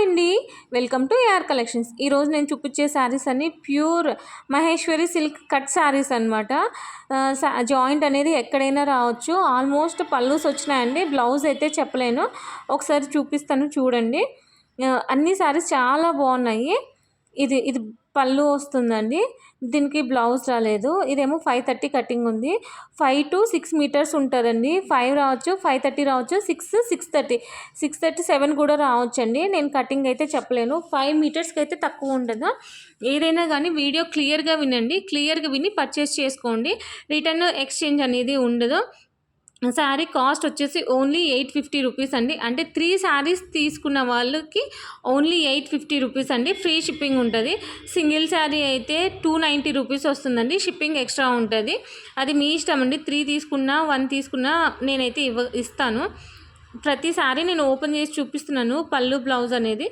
Hi అండి, welcome to AR collections. ఈరోజు నేను చూపించే శారీస్ అన్నీ pure Maheshwari silk cut saris అనమాట. జాయింట్ అనేది ఎక్కడైనా రావచ్చు. ఆల్మోస్ట్ పల్లూస్ వచ్చినాయండి, బ్లౌజ్ అయితే చెప్పలేను, ఒకసారి చూపిస్తాను చూడండి. అన్ని శారీస్ చాలా బాగున్నాయి. ఇది ఇది పళ్ళు వస్తుందండి, దీనికి బ్లౌజ్ రాలేదు. ఇదేమో 530 కటింగ్ ఉంది. 5 to 6 మీటర్స్ ఉంటుందండి. 5 రావచ్చు, 530 రావచ్చు, 630 7 కూడా రావచ్చండి. నేను కటింగ్ అయితే చెప్పలేను. 5 మీటర్స్కి అయితే తక్కువ ఉండదు. ఏదైనా కానీ వీడియో క్లియర్గా వినండి, క్లియర్గా విని పర్చేస్ చేసుకోండి. రిటర్న్ ఎక్స్చేంజ్ అనేది ఉండదు. శారీ కాస్ట్ వచ్చేసి ఓన్లీ 850 రూపీస్ అండి. అంటే 3 శారీస్ తీసుకున్న వాళ్ళకి ఓన్లీ 850 రూపీస్ అండి. ఫ్రీ షిప్పింగ్ ఉంటుంది. సింగిల్ శారీ అయితే 290 రూపీస్ వస్తుందండి, షిప్పింగ్ ఎక్స్ట్రా ఉంటుంది. అది మీ ఇష్టం అండి. 3 తీసుకున్నా 1 తీసుకున్నా నేనైతే ఇస్తాను. ప్రతి శారీ నేను ఓపెన్ చేసి చూపిస్తున్నాను. పళ్ళు బ్లౌజ్ అనేది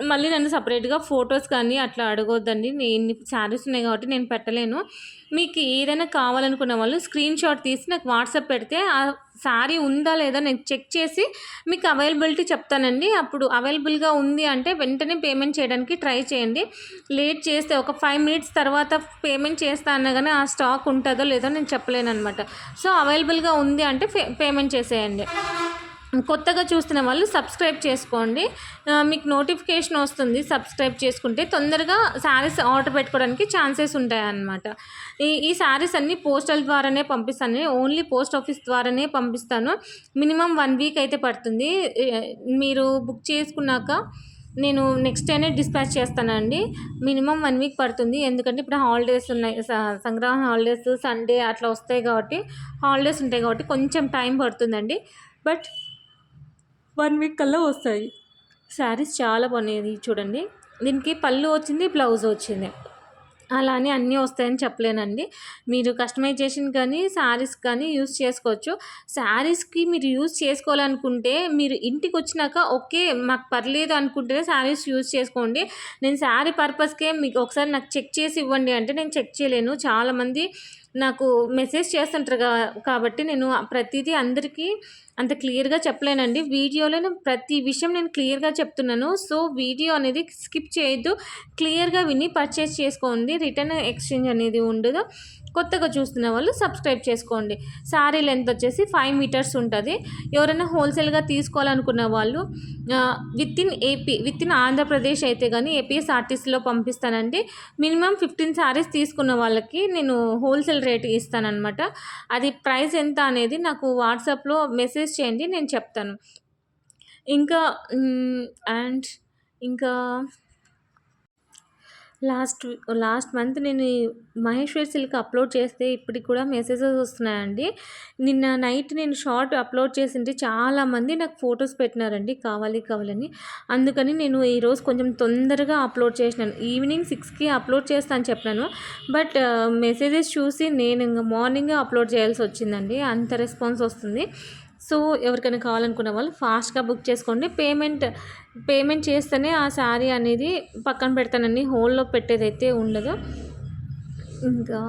మళ్ళీ నన్ను సపరేట్గా ఫొటోస్ కానీ అట్లా అడగొద్దండి. నేను శారీస్ ఉన్నాయి కాబట్టి నేను పెట్టలేను. మీకు ఏదైనా కావాలనుకున్న వాళ్ళు స్క్రీన్ షాట్ తీసి నాకు వాట్సాప్ పెడితే ఆ శారీ ఉందా లేదా నేను చెక్ చేసి మీకు అవైలబిలిటీ చెప్తానండి. అప్పుడు అవైలబుల్గా ఉంది అంటే వెంటనే పేమెంట్ చేయడానికి ట్రై చేయండి. లేట్ చేస్తే ఒక 5 మినిట్స్ తర్వాత పేమెంట్ చేస్తా అన్నా కానీ ఆ స్టాక్ ఉంటుందో లేదో నేను చెప్పలేను అనమాట. సో అవైలబుల్గా ఉంది అంటే పేమెంట్ చేసేయండి. కొత్తగా చూస్తున్న వాళ్ళు సబ్స్క్రైబ్ చేసుకోండి, మీకు నోటిఫికేషన్ వస్తుంది. సబ్స్క్రైబ్ చేసుకుంటే తొందరగా శారీస్ ఆర్డర్ పెట్టుకోవడానికి ఛాన్సెస్ ఉంటాయన్నమాట. ఈ శారీస్ అన్నీ పోస్టల్ ద్వారానే పంపిస్తాను, ఓన్లీ పోస్ట్ ఆఫీస్ ద్వారానే పంపిస్తాను. మినిమం 1 వీక్ అయితే పడుతుంది. మీరు బుక్ చేసుకున్నాక నేను నెక్స్ట్ డేనే డిస్పాచ్ చేస్తానండి. మినిమం 1 వీక్ పడుతుంది. ఎందుకంటే ఇప్పుడు హాలిడేస్ ఉన్నాయి, సంక్రాంతి హాలిడేస్, సండే అట్లా వస్తాయి కాబట్టి, హాలిడేస్ ఉంటాయి కాబట్టి కొంచెం టైం పడుతుందండి. బట్ 1 వీక్ కల్లా వస్తాయి. శారీస్ చాలా బాగున్నాయి చూడండి. దీనికి పళ్ళు వచ్చింది, బ్లౌజ్ వచ్చింది. అలానే అన్నీ వస్తాయని చెప్పలేనండి. మీరు కస్టమైజేషన్ కానీ శారీస్ కానీ యూస్ చేసుకోవచ్చు. శారీస్కి మీరు యూస్ చేసుకోవాలనుకుంటే మీరు ఇంటికి వచ్చినాక ఓకే మాకు పర్లేదు అనుకుంటేనే శారీస్ యూస్ చేసుకోండి. నేను శారీ పర్పస్కే మీకు ఒకసారి నాకు చెక్ చేసి ఇవ్వండి అంటే నేను చెక్ చేయలేను. చాలామంది నాకు మెసేజ్ చేస్తుంటారు కాబట్టి నేను ప్రతిదీ అందరికీ అంత క్లియర్గా చెప్పలేనండి. వీడియోలో ప్రతి విషయం నేను క్లియర్గా చెప్తున్నాను. సో వీడియో అనేది స్కిప్ చేయొద్దు, క్లియర్గా విని పర్చేస్ చేసుకోండి. రిటర్న్ ఎక్స్చేంజ్ అనేది ఉండదు. కొత్తగా చూస్తున్న వాళ్ళు సబ్స్క్రైబ్ చేసుకోండి. శారీ లెంత్ వచ్చేసి 5 మీటర్స్ ఉంటుంది. ఎవరైనా హోల్సేల్గా తీసుకోవాలనుకున్న వాళ్ళు విత్ ఇన్ ఆంధ్రప్రదేశ్ అయితే కానీ ఏపీఎస్ఆర్టీసీలో పంపిస్తానండి. మినిమం 15 శారీస్ తీసుకున్న వాళ్ళకి నేను హోల్సేల్ రేట్ ఇస్తానన్నమాట. అది ప్రైస్ ఎంత అనేది నాకు వాట్సాప్లో మెసేజ్ చేయండి, నేను చెప్తాను. ఇంకా లాస్ట్ మంత్ నేను మహేశ్వరి సిల్క్ అప్లోడ్ చేస్తే ఇప్పటికి కూడా మెసేజెస్ వస్తున్నాయండి. నిన్న నైట్ నేను షార్ట్ అప్లోడ్ చేసింటే చాలామంది నాకు ఫొటోస్ పెట్టినారండి కావాలని. అందుకని నేను ఈరోజు కొంచెం తొందరగా అప్లోడ్ చేసినాను. ఈవినింగ్ 6కి అప్లోడ్ చేస్తాను చెప్పినాను. బట్ మెసేజెస్ చూసి నేను ఇంకా మార్నింగే అప్లోడ్ చేయాల్సి వచ్చిందండి, అంత రెస్పాన్స్ వస్తుంది. సో ఎవరికైనా కావాలనుకున్న వాళ్ళు ఫాస్ట్గా బుక్ చేసుకోండి. పేమెంట్ చేస్తేనే ఆ శారీ అనేది పక్కన పెడతానండి, హోల్లో పెట్టేదైతే ఉండదు. ఇంకా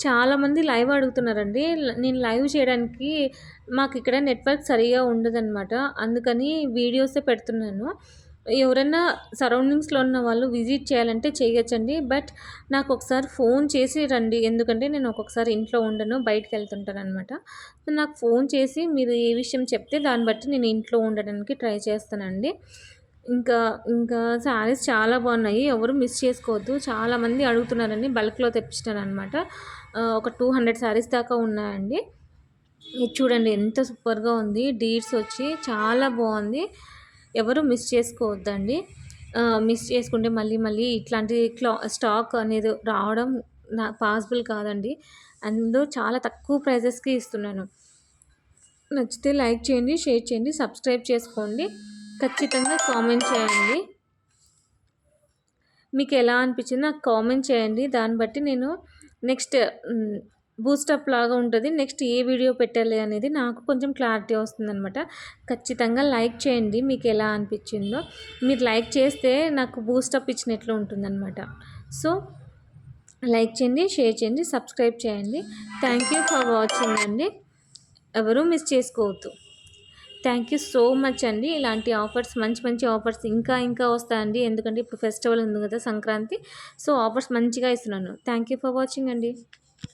చాలామంది లైవ్ అడుగుతున్నారండి. నేను లైవ్ చేయడానికి మాకు ఇక్కడ నెట్వర్క్ సరిగా ఉండదన్నమాట, అందుకని వీడియోసే పెడుతున్నాను. ఎవరైనా సరౌండింగ్స్లో ఉన్న వాళ్ళు విజిట్ చేయాలంటే చేయొచ్చండి. బట్ నాకు ఒకసారి ఫోన్ చేసి రండి, ఎందుకంటే నేను ఒక్కొక్కసారి ఇంట్లో ఉండను, బయటకు వెళ్తుంటాను అనమాట. నాకు ఫోన్ చేసి మీరు ఏ విషయం చెప్తే దాన్ని బట్టి నేను ఇంట్లో ఉండడానికి ట్రై చేస్తానండి. ఇంకా శారీస్ చాలా బాగున్నాయి, ఎవరు మిస్ చేసుకోవద్దు. చాలామంది అడుగుతున్నారండి, బల్క్లో తెప్పించినాను అనమాట. ఒక 200 శారీస్ దాకా ఉన్నాయండి. ఇది చూడండి ఎంత సూపర్గా ఉంది, డీడ్స్ వచ్చి చాలా బాగుంది. ఎవరు మిస్ చేసుకోవద్దండి. మిస్ చేసుకుంటే మళ్ళీ ఇట్లాంటి స్టాక్ అనేది రావడం పాసిబుల్ కాదండి. అందులో చాలా తక్కువ ప్రైజెస్కి ఇస్తున్నాను. నచ్చితే లైక్ చేయండి, షేర్ చేయండి, సబ్స్క్రైబ్ చేసుకోండి, ఖచ్చితంగా కామెంట్ చేయండి. మీకు ఎలా అనిపించింది నాకు కామెంట్ చేయండి. దాన్ని బట్టి నేను నెక్స్ట్ బూస్టప్ లాగా ఉంటుంది, నెక్స్ట్ ఏ వీడియో పెట్టాలి అనేది నాకు కొంచెం క్లారిటీ వస్తుందన్నమాట. ఖచ్చితంగా లైక్ చేయండి, మీకు ఎలా అనిపించిందో. మీరు లైక్ చేస్తే నాకు బూస్టప్ ఇచ్చినట్లు ఉంటుందన్నమాట. సో లైక్ చేయండి, షేర్ చేయండి, సబ్స్క్రైబ్ చేయండి. థ్యాంక్ యూ ఫర్ వాచింగ్ అండి. ఎవరూ మిస్ చేసుకోవద్దు. థ్యాంక్ యూ సో మచ్ అండి. ఇలాంటి ఆఫర్స్ మంచి మంచి ఆఫర్స్ ఇంకా ఇంకా వస్తాయండి. ఎందుకంటే ఇప్పుడు ఫెస్టివల్ ఉంది కదా, సంక్రాంతి. సో ఆఫర్స్ మంచిగా ఇస్తున్నాను. థ్యాంక్ యూ ఫర్ వాచింగ్ అండి.